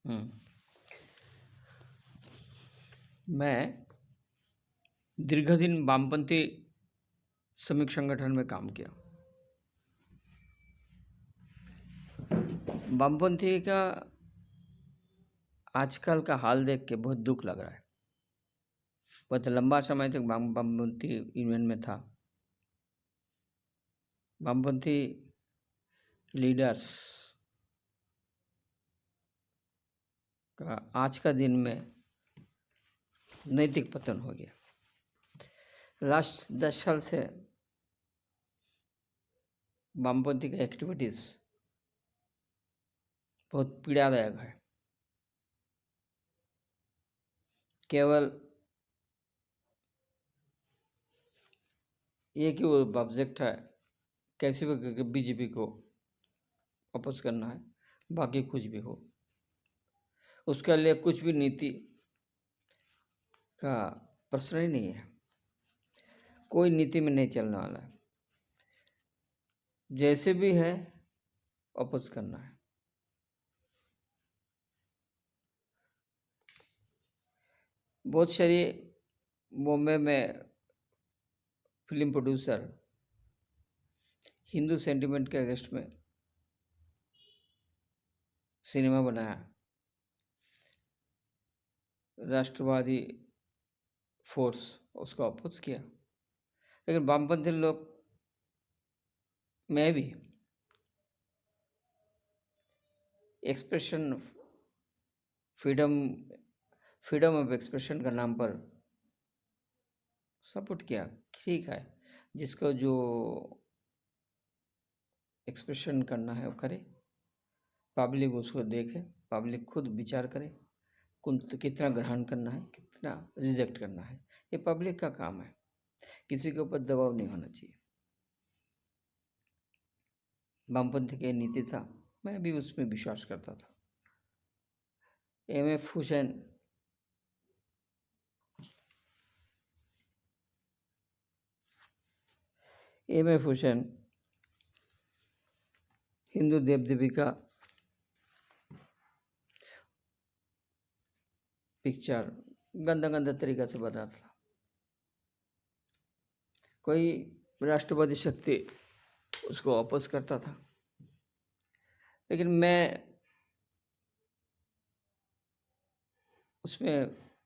हम्म, मैं दीर्घ दिन वामपंथी श्रमिक संगठन में काम किया। वामपंथी का आजकल का हाल देख के बहुत दुख लग रहा है। बहुत लंबा समय तक वामपंथी यूनियन में था। वामपंथी लीडर्स का आज का दिन में नैतिक पतन हो गया। लास्ट 10 साल से वामपंथी का एक्टिविटीज़ बहुत पीड़ादायक है। केवल एक ही ऑब्जेक्ट है, कैसे भी करके बीजेपी को वापस करना है, बाकी कुछ भी हो। उसके लिए कुछ भी नीति का प्रश्न ही नहीं है। कोई नीति में नहीं चलने वाला है। जैसे भी है वापस करना है। बहुत सारी बॉम्बे में फिल्म प्रोड्यूसर हिंदू सेंटिमेंट के अगेंस्ट में सिनेमा बनाया। राष्ट्रवादी फोर्स उसको अपोज किया। लेकिन वामपंथी लोग में भी एक्सप्रेशन फ्रीडम ऑफ एक्सप्रेशन का नाम पर सपोर्ट किया। ठीक है, जिसको जो एक्सप्रेशन करना है वो करे, पब्लिक उसको देखे, पब्लिक खुद विचार करे कितना ग्रहण करना है, कितना रिजेक्ट करना है। ये पब्लिक का काम है, किसी के ऊपर दबाव नहीं होना चाहिए। वामपंथी की नीति था, मैं भी उसमें विश्वास करता था। एमएफ हुसैन हिंदू देव देवी का पिक्चर गंदा तरीका से बना था। कोई राष्ट्रवादी शक्ति उसको वापस करता था, लेकिन मैं उसमें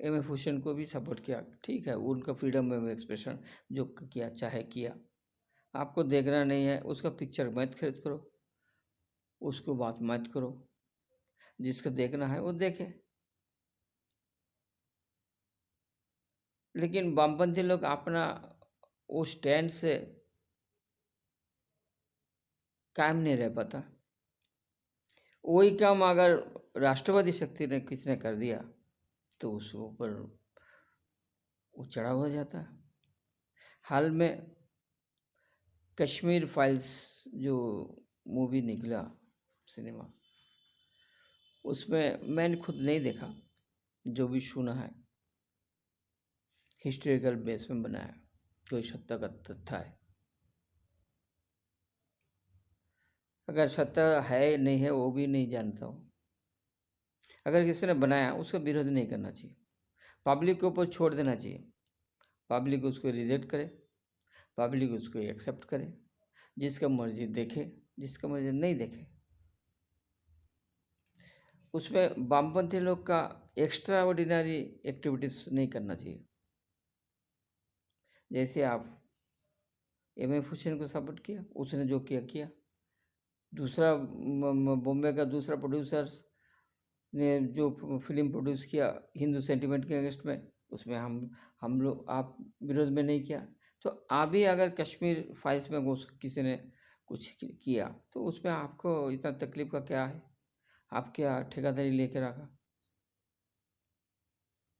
एमएफ हुसैन को भी सपोर्ट किया। ठीक है, उनका फ्रीडम ऑफ एक्सप्रेशन जो किया चाहे किया। आपको देखना नहीं है उसका पिक्चर मत खरीद करो, उसको बात मत करो। जिसको देखना है वो देखे। लेकिन वामपंथी लोग अपना वो स्टैंड से कायम नहीं रह पाता। वही काम अगर राष्ट्रवादी शक्ति ने किसी ने कर दिया तो उसके ऊपर वो चढ़ा हो जाता है। हाल में कश्मीर फाइल्स जो मूवी निकला सिनेमा, उसमें मैंने खुद नहीं देखा, जो भी सुना है हिस्टोरिकल बेस में बनाया, कोई सत्ता का तथ्य है। अगर सत्ता है नहीं है वो भी नहीं जानता हूँ। अगर किसी ने बनाया उसका विरोध नहीं करना चाहिए, पब्लिक के ऊपर छोड़ देना चाहिए। पब्लिक उसको रिजेक्ट करे, पब्लिक उसको एक्सेप्ट करे, जिसका मर्जी देखे, जिसका मर्जी नहीं देखे। उसमें वामपंथी लोग का एक्स्ट्रा ऑर्डिनरी एक्टिविटीज़ नहीं करना चाहिए। जैसे आप एमएफ हुसैन को सपोर्ट किया, उसने जो किया किया। दूसरा बॉम्बे का दूसरा प्रोड्यूसर्स ने जो फिल्म प्रोड्यूस किया हिंदू सेंटिमेंट के अगेंस्ट में, उसमें हम लोग आप विरोध में नहीं किया। तो अभी अगर कश्मीर फाइल्स में किसी ने कुछ किया तो उसमें आपको इतना तकलीफ का क्या है? आप क्या ठेकेदारी लेके रखा?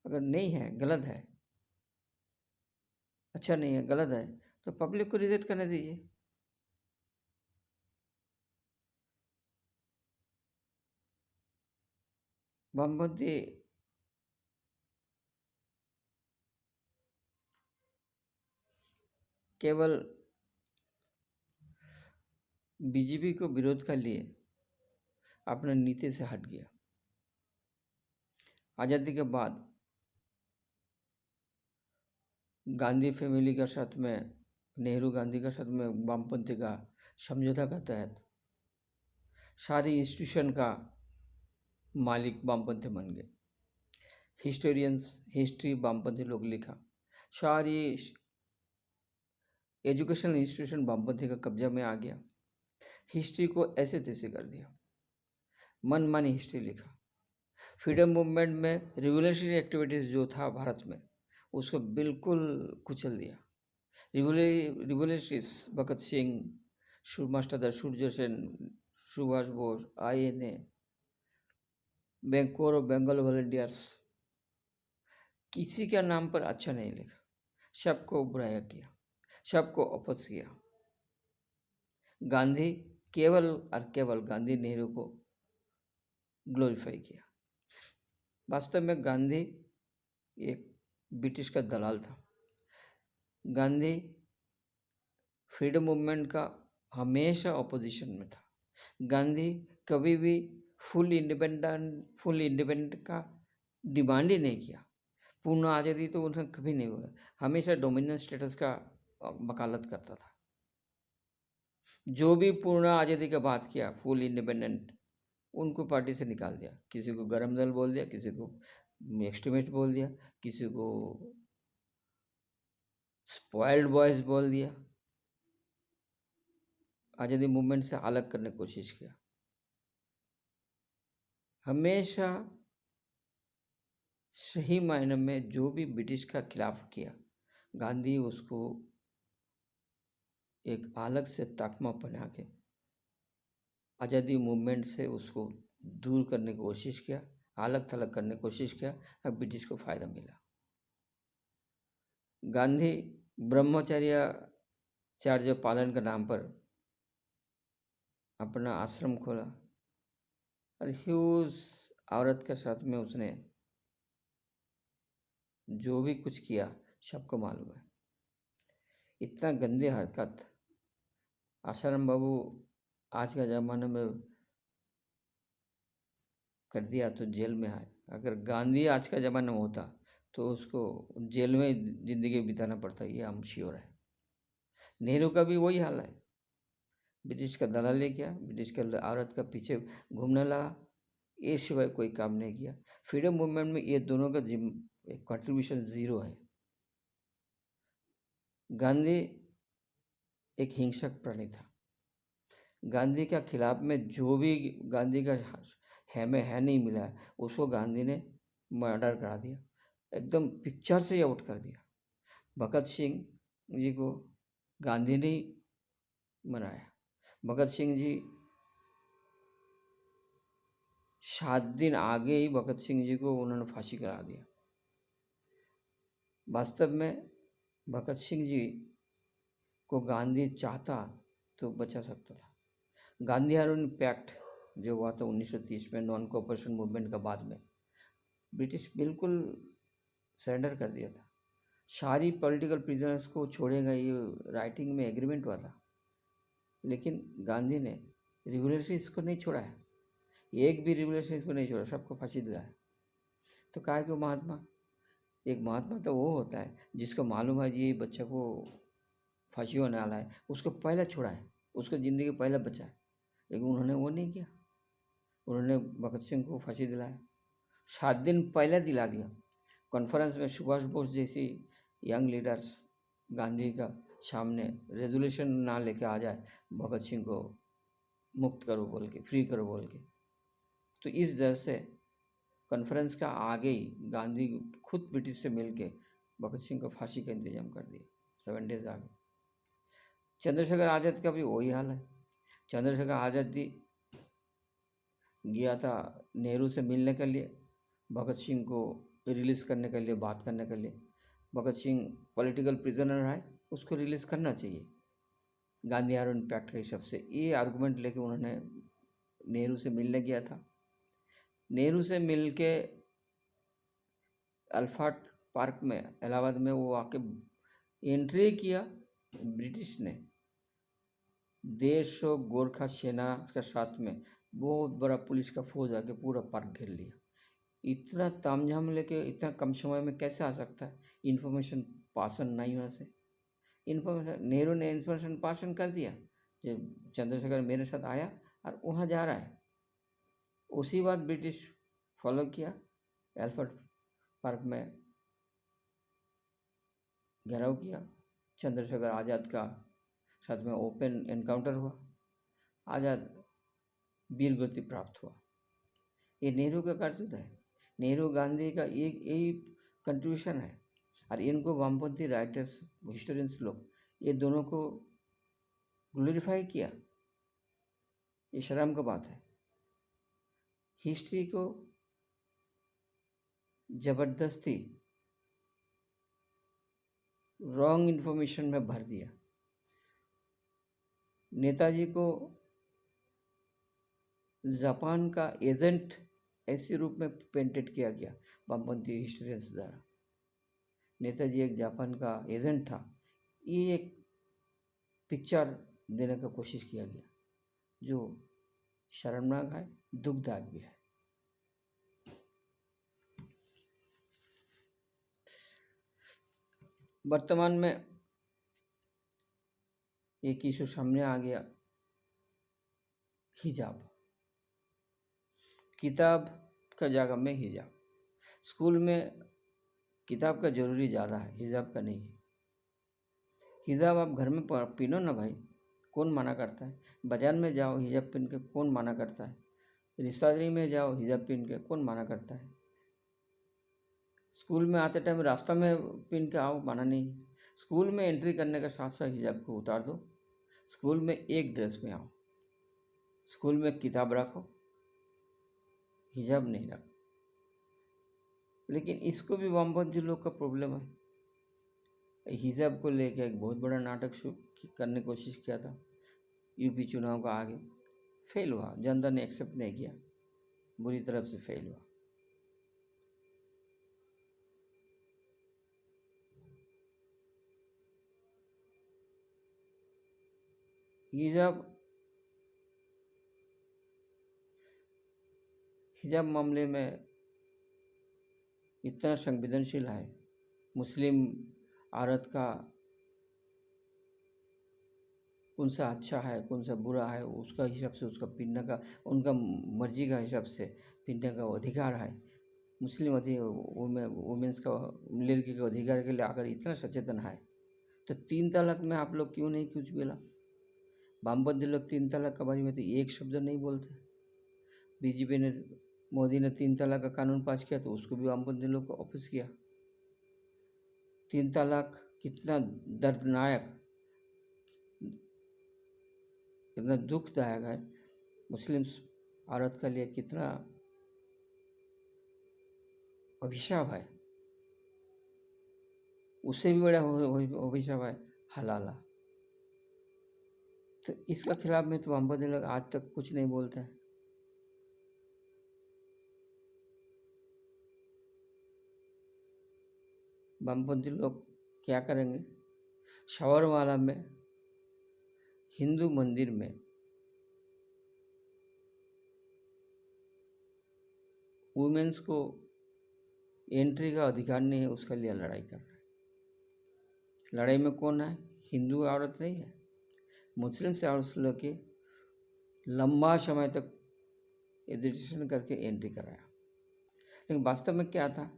अगर नहीं है, गलत है, अच्छा नहीं है, गलत है, तो पब्लिक को रिजेक्ट करने दीजिए। वामपंथी केवल बीजेपी को विरोध कर लिए अपने नीति से हट गया। आज़ादी के बाद गांधी फैमिली के साथ में, नेहरू गांधी के साथ में वामपंथी का समझौता के तहत सारी इंस्टीट्यूशन का मालिक वामपंथी बन गए। हिस्टोरियंस, हिस्ट्री वामपंथी लोग लिखा, सारी एजुकेशनल इंस्टीट्यूशन वामपंथी का कब्जा में आ गया। हिस्ट्री को ऐसे तैसे कर दिया, मनमानी हिस्ट्री लिखा। फ्रीडम मूवमेंट में रिवोल्यूशनरी एक्टिविटीज़ जो था भारत में, उसको बिल्कुल कुचल दिया। Revolutionaries Bhagat Singh, master Surya Sen, Subhash Bose, INA, बैंकोर और बंगाल वॉलंटियर्स, किसी के नाम पर अच्छा नहीं लिखा, सबको बुराया किया, सबको अपोज किया। गांधी केवल और केवल गांधी नेहरू को ग्लोरीफाई किया। वास्तव में गांधी एक ब्रिटिश का दलाल था। गांधी फ्रीडम मूवमेंट का हमेशा अपोजिशन में था। गांधी कभी भी फुल इंडिपेंडेंट का डिमांड ही नहीं किया। पूर्ण आज़ादी तो उन्होंने कभी नहीं बोला, हमेशा डोमिनेंट स्टेटस का वकालत करता था। जो भी पूर्ण आज़ादी का बात किया, फुल इंडिपेंडेंट, उनको पार्टी से निकाल दिया। किसी को गरम दल बोल दिया, किसी को एक्सट्रीमिस्ट बोल दिया, किसी को स्पॉइल्ड बॉयज बोल दिया। आज़ादी मूवमेंट से अलग करने की कोशिश किया। हमेशा सही मायने में जो भी ब्रिटिश का खिलाफ किया, गांधी उसको एक अलग से तकमा बना के आज़ादी मूवमेंट से उसको दूर करने की कोशिश किया, अलग थलग करने की कोशिश किया, अब ब्रिटिश को फ़ायदा मिला। गांधी ब्रह्मचर्य पालन के नाम पर अपना आश्रम खोला और ह्यूज औरत के साथ में उसने जो भी कुछ किया सबको मालूम है। इतना गंदी हरकत आसाराम बाबू आज के ज़माने में कर दिया तो जेल में आए। अगर गांधी आज का ज़माना में होता तो उसको जेल में ज़िंदगी बिताना पड़ता, ये हम श्योर है। नेहरू का भी वही हाल है, ब्रिटिश का दलाली किया, ब्रिटिश के औरत का पीछे घूमने लगा, ये सिवाय कोई काम नहीं किया। फ्रीडम मूवमेंट में ये दोनों का कंट्रीब्यूशन ज़ीरो है। गांधी एक हिंसक प्राणी था। गांधी के खिलाफ में जो भी गांधी का है नहीं मिला, उसको गांधी ने मर्डर करा दिया, एकदम पिक्चर से ही आउट कर दिया। भगत सिंह जी को गांधी ने मनाया। भगत सिंह जी 7 दिन आगे ही भगत सिंह जी को उन्होंने फांसी करा दिया। वास्तव में भगत सिंह जी को गांधी चाहता तो बचा सकता था। गांधी अरुण पैक्ट जो हुआ था 1930 में, नॉन कोऑपरेशन मूवमेंट का बाद में, ब्रिटिश बिल्कुल सरेंडर कर दिया था। सारी पॉलिटिकल प्रिजनर्स को छोड़ेगा, ये राइटिंग में एग्रीमेंट हुआ था। लेकिन गांधी ने रिवोल्यूशनरीज को नहीं छोड़ा है, एक भी रिवोल्यूशनरीज को नहीं छोड़ा, सबको फांसी दिलाया। तो कहा कि महात्मा, एक महात्मा तो वो होता है जिसको मालूम है ये बच्चे को फांसी होने वाला है, उसको पहले छोड़ा है, उसको ज़िंदगी पहले बचाए। लेकिन उन्होंने वो नहीं किया। उन्होंने भगत सिंह को फांसी दिलाया, 7 दिन पहले दिला दिया। कॉन्फ्रेंस में सुभाष बोस जैसी यंग लीडर्स गांधी का सामने रेजोल्यूशन ना लेके आ जाए, भगत सिंह को मुक्त करो बोल के, फ्री करो बोल के। तो इस तरह से कॉन्फ्रेंस का आगे ही गांधी खुद ब्रिटिश से मिल के भगत सिंह को फांसी का इंतजाम कर दिया 7 डेज आगे। चंद्रशेखर आज़ाद का भी वही हाल है। चंद्रशेखर आज़ाद जी गया था नेहरू से मिलने के लिए, भगत सिंह को रिलीज़ करने के लिए, बात करने के लिए। भगत सिंह पॉलिटिकल प्रिजनर है, उसको रिलीज़ करना चाहिए गांधी अरुण पैक्ट के हिसाब से, ये आर्गूमेंट लेके उन्होंने नेहरू से मिलने गया था। नेहरू से मिल के अल्फाट पार्क में इलाहाबाद में वो आके एंट्री किया, ब्रिटिश ने 150 गोरखा सेना के साथ में बहुत बड़ा पुलिस का फौज आके पूरा पार्क घेर लिया। इतना तामझाम लेके इतना कम समय में कैसे आ सकता है? इन्फॉर्मेशन पासन नहीं होने से। इन्फॉर्मेशन नेहरू ने इन्फॉर्मेशन पासन कर दिया। जो चंद्रशेखर मेरे साथ आया और वहाँ जा रहा है। उसी बात ब्रिटिश फॉलो किया। एल्फर्ड पार्क में घेराव किया। चंद्रशेखर आज़ाद का साथ में ओपन एनकाउंटर हुआ। आज़ाद वीर गति प्राप्त हुआ। ये नेहरू का करतूत है। नेहरू गांधी का एक यही कंट्रीब्यूशन है। और इनको वामपंथी राइटर्स हिस्टोरियंस लोग ये दोनों को ग्लोरीफाई किया। ये शर्म का बात है। हिस्ट्री को जबरदस्ती रॉन्ग इन्फॉर्मेशन में भर दिया। नेताजी को जापान का एजेंट ऐसे रूप में पेंटेड किया गया वामपंथी हिस्टोरियंस द्वारा। नेताजी एक जापान का एजेंट था, ये एक पिक्चर देने का कोशिश किया गया जो शर्मनाक है, दुखदायक भी है। वर्तमान में एक इशू सामने आ गया, हिजाब। किताब का जगह में हिजाब। स्कूल में किताब का ज़रूरी ज़्यादा है, हिजाब का नहीं है। हिजाब आप घर में पहनो ना भाई, कौन मना करता है? बाजार में जाओ हिजाब पहन के, कौन मना करता है? रिश्तेदारी में जाओ हिजाब पहन के, कौन मना करता है? स्कूल में आते टाइम रास्ता में पहन के आओ, मना नहीं। स्कूल में एंट्री करने का साथ साथ हिजाब को उतार दो। स्कूल में एक ड्रेस में आओ। स्कूल में किताब रखो, हिजाब नहीं रखो। लेकिन इसको भी वामपंथी लोग का प्रॉब्लम है। हिजाब को लेकर एक बहुत बड़ा नाटक शुरू करने की कोशिश किया था यूपी चुनाव का आगे, फेल हुआ। जनता ने एक्सेप्ट नहीं किया, बुरी तरफ से फेल हुआ। हिजाब मामले में इतना संवेदनशील है। मुस्लिम औरत का कौन सा अच्छा है, कौन सा बुरा है, उसका हिसाब से उसका पीने का, उनका मर्जी का हिसाब से पीने का अधिकार है। मुस्लिम वुमेंस का, लड़की के अधिकार के लिए अगर इतना सचेतन है तो 3 तलाक में आप लोग क्यों नहीं कुछ बोला? वामपंथी लोग 3 तलाक के बारे में तो एक शब्द नहीं बोलते। बीजेपी ने, मोदी ने 3 तलाक का कानून पास किया तो उसको भी वामपंथी लोग को ऑफिस किया। 3 तलाक कितना दर्दनाक, कितना दुखदायक है। मुस्लिम औरत के लिए कितना अभिशाप है। उससे भी बड़ा अभिशाप है हलाला। तो इसका खिलाफ में तो वामपंथी लोग आज तक कुछ नहीं बोलते हैं। वामपंथी लोग क्या करेंगे? शबरीमला में, हिंदू मंदिर में वुमेन्स को एंट्री का अधिकार नहीं है, उसके लिए लड़ाई कर रहे हैं। लड़ाई में कौन है? हिंदू औरत नहीं है, मुस्लिम से औरत लोग के लंबा समय तक एजुकेशन करके एंट्री कराया। लेकिन वास्तव में क्या था?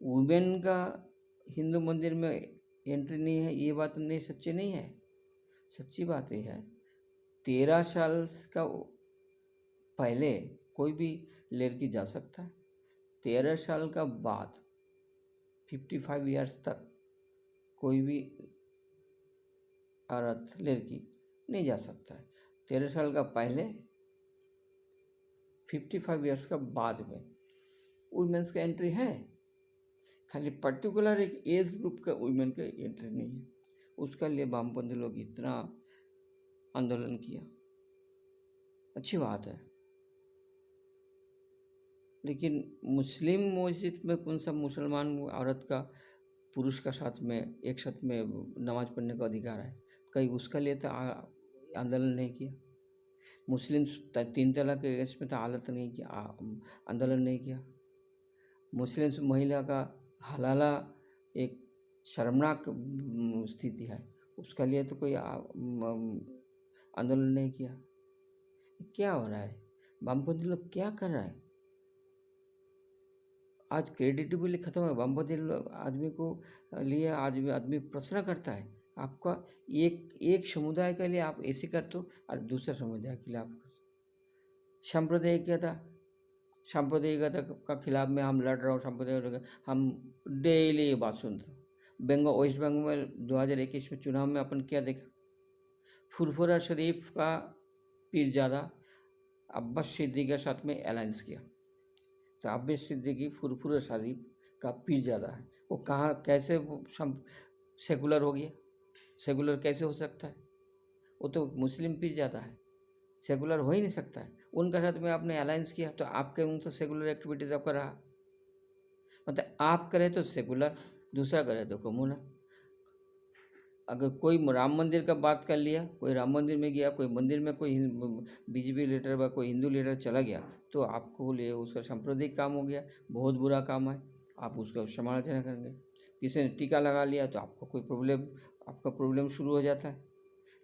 वुमेन का हिंदू मंदिर में एंट्री नहीं है, ये बात नहीं, सच्ची नहीं है। सच्ची बात यह है 13 साल का पहले कोई भी लड़की जा सकता है। 13 साल का बाद 55 ईयर्स तक कोई भी औरत, लड़की नहीं जा सकता है। 13 साल का पहले, 55 ईयर्स का बाद में वुमेन्स का एंट्री है। खाली पर्टिकुलर एक एज ग्रुप का वुमेन का एंट्री नहीं है। उसका लिए वामपंथी लोग इतना आंदोलन किया, अच्छी बात है। लेकिन मुस्लिम मस्जिद में कौन सा मुसलमान औरत का पुरुष का साथ में एक साथ में नमाज पढ़ने का अधिकार है? कहीं उसका लिए तो आंदोलन नहीं किया। मुस्लिम्स 3 तलाक के केस में तो हालत नहीं किया, आंदोलन नहीं किया। मुस्लिम्स महिला का हलाला एक शर्मनाक स्थिति है, उसका लिए तो कोई आंदोलन नहीं किया। क्या हो रहा है? वामपंथी लोग क्या कर रहा है? आज क्रेडिटेबिलिटी खत्म है। वामपंथी आदमी को लिए आदमी प्रश्न करता है। आपका एक समुदाय के लिए आप ऐसे करते हो और दूसरा समुदाय के लिए आप सांप्रदायिक क्या था? सांप्रदायिकता का खिलाफ में हम लड़ रहा हूँ, सांप्रदायिक हम डेली ये बात सुनते हैं। वेस्ट बंगाल में 2021 में चुनाव में अपन क्या देखा? फुरफुरा शरीफ का पीरजादा अब्बास सिद्दीकी के साथ में अलायंस किया। तो अब्बास सिद्दीकी फुरफुरा शरीफ का पीरजादा है, वो कहाँ कैसे वो सेकुलर हो गया? सेकुलर कैसे हो सकता है? वो तो मुस्लिम पीरजादा है, सेकुलर हो ही नहीं सकता है। उनके साथ में आपने अलायंस किया तो आपके उनसे सेकुलर एक्टिविटीज़ आपका रहा। मतलब आप करें तो सेकुलर, दूसरा करे तो कम्युनल। अगर कोई राम मंदिर का बात कर लिया, कोई राम मंदिर में गया, कोई मंदिर में कोई बीजेपी लीडर व कोई हिंदू लीडर चला गया तो आपको लिए उसका सांप्रदायिक काम हो गया, बहुत बुरा काम है, आप उसका समालोचना करेंगे। किसी ने टीका लगा लिया तो आपका प्रॉब्लम शुरू हो जाता है।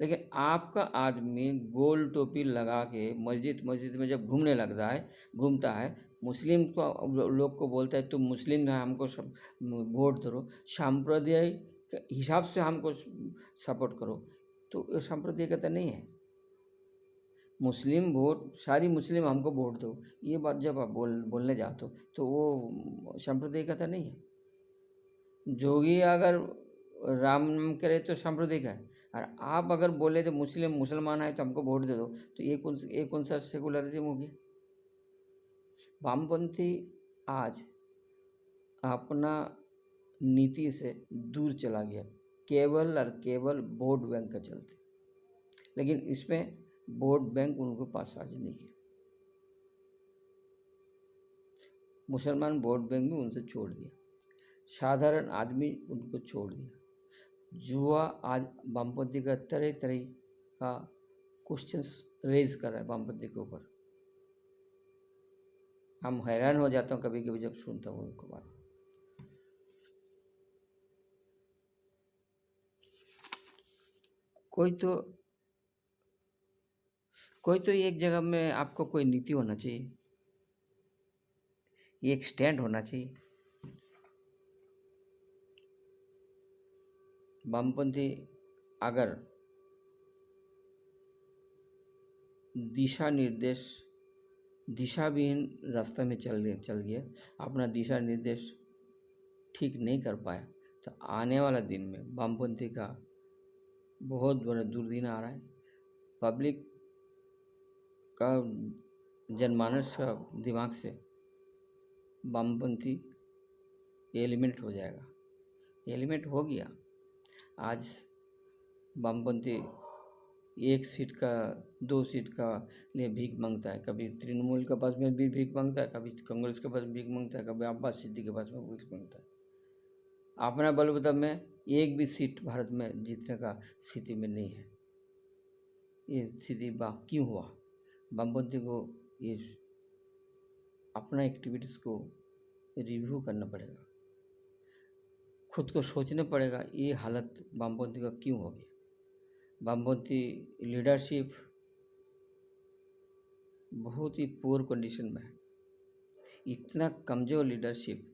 लेकिन आपका आदमी गोल टोपी लगा के मस्जिद में जब घूमता है, मुस्लिम को लोग को बोलता है तुम मुस्लिम है, हमको सब वोट दो, सांप्रदायिक हिसाब से हमको सपोर्ट करो, तो ये सांप्रदायिकता नहीं है। मुस्लिम वोट, सारी मुस्लिम हमको वोट दो, ये बात जब आप बोलने जाते हो तो वो सांप्रदायिकता नहीं है। जोगी अगर राम नाम करे तो सांप्रदायिक है, और आप अगर बोले तो मुसलमान है तो हमको वोट दे दो, तो ये कौन सा सेकुलरिज्म हो गया? वामपंथी आज अपना नीति से दूर चला गया, केवल और केवल वोट बैंक का चलते। लेकिन इसमें वोट बैंक उनके पास आज नहीं है। मुसलमान वोट बैंक भी उनसे छोड़ दिया, साधारण आदमी उनको छोड़ दिया। जुआ आज वामपंथी का तरह तरह का क्वेश्चंस रेज कर रहा है वामपंथी के ऊपर। हम हैरान हो जाता हूँ कभी कभी जब सुनता हूँ उनको बात। कोई तो एक जगह में आपको कोई नीति होना चाहिए, एक स्टैंड होना चाहिए। वामपंथी अगर दिशाविहीन रास्ते में चल गया, अपना दिशा निर्देश ठीक नहीं कर पाया, तो आने वाला दिन में वामपंथी का बहुत बड़ा दुर्दिन आ रहा है। पब्लिक का जनमानस का दिमाग से वामपंथी एलिमिनेट हो जाएगा, एलिमिनेट हो गया। आज वामपंथी 1 सीट का 2 सीट का लिए भीख मांगता है, कभी तृणमूल के पास में भी भीख मांगता है, कभी कांग्रेस के पास भीख मांगता है, कभी अब्बास सिद्दीकी के पास में भीख मांगता है। अपना बलबूता में एक भी सीट भारत में जीतने का स्थिति में नहीं है। ये स्थिति क्यों हुआ? वामपंथी को ये अपना एक्टिविटीज़ को रिव्यू करना पड़ेगा, खुद को सोचना पड़ेगा ये हालत वामपंथी का क्यों हो गया। वामपंथी लीडरशिप बहुत ही पुअर कंडीशन में है। इतना कमज़ोर लीडरशिप